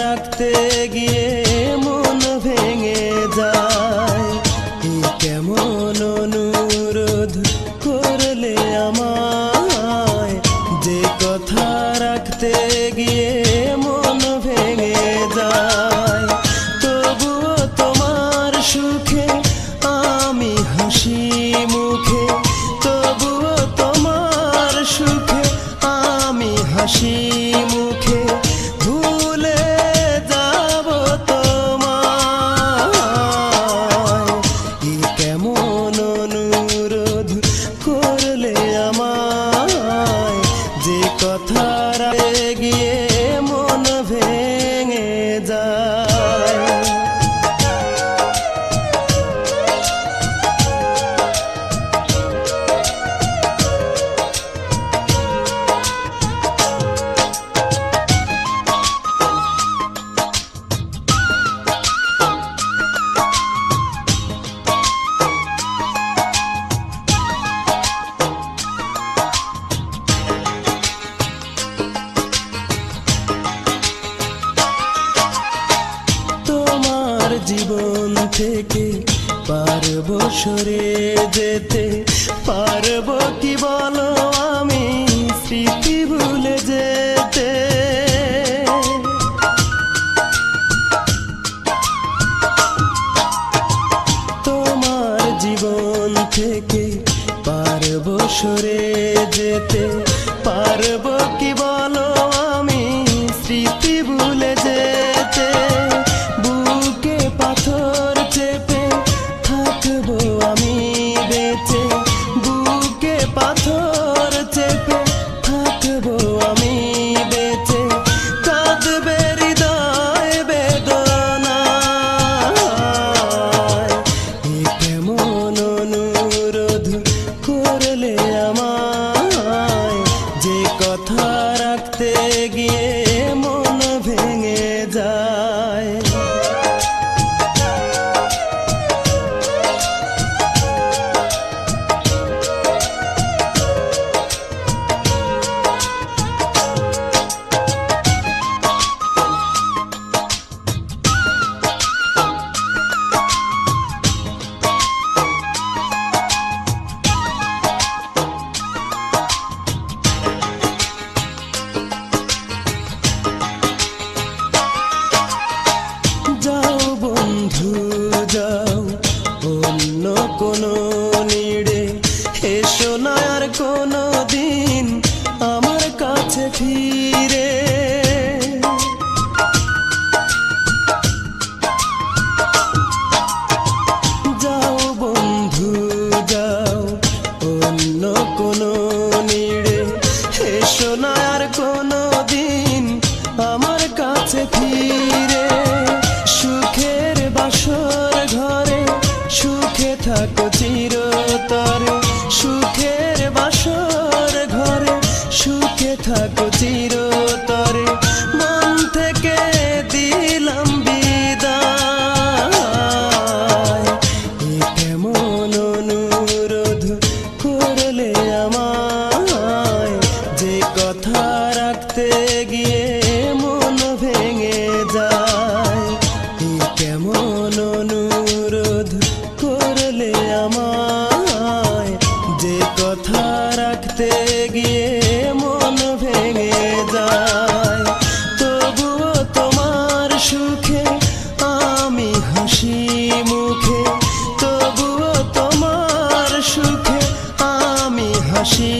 রাখতে গিয়ে মন ভেঙে যায়। কেমন অনুরোধ করলে আমায়, যে কথা রাখতে গিয়ে মন ভেঙে যায়। তবুও তোমার সুখে আমি হাসি মুখে, তবুও তোমার সুখে আমি হাসি মুখে, ভুলে যাব তোমায়। কেমন অনুরোধ করলে আমায়, যে কথা রাখতে গিয়ে মন ভেঙে যায়। জীবন থেকে পারবো সরে যেতে, পারবো কি বলো আমি স্মৃতি ভুলে যেতে। তোমার জীবন থেকে পারবো সরে যেতে, পারবো কি বলো আমি স্মৃতি ভুলে যেতে। বুকে পাথর চেপে থাকবো আমি বেঁচে, বুকে পাথর চেপে থাকবো আমি বেঁচে। কাঁদবে হৃদয় বেদনায়, কেমন অনুরোধ করলে আমায়, যে কথা রাখতে গিয়ে মন ভেঙে যায়। যাও বন্ধু যাও অন্য কোনো নিড়ে, এসো না আর কোনো দিন আমার কাছে ফিরে। যাও বন্ধু যাও অন্য কোনো নিড়ে, এসো না আর কোনো দিন আমার কাছে ফিরে। সুখের বাসর ঘরে সুখে থাকো চিরতরে, সুখের বাসর ঘরে সুখে থাকো চিরতরে। মন থেকে দিলাম বিদায়, কেমন অনুরোধ করলে আমায়, যে কথা রাখতে গিয়ে মন ভেঙে যায়। কেমন অনুরোধ করলে আমায়, যে কথা রাখতে গিয়ে মন ভেঙে যায়। তবুও তোমার সুখে আমি হাসি মুখে, তবুও তোমার সুখে আমি হাসি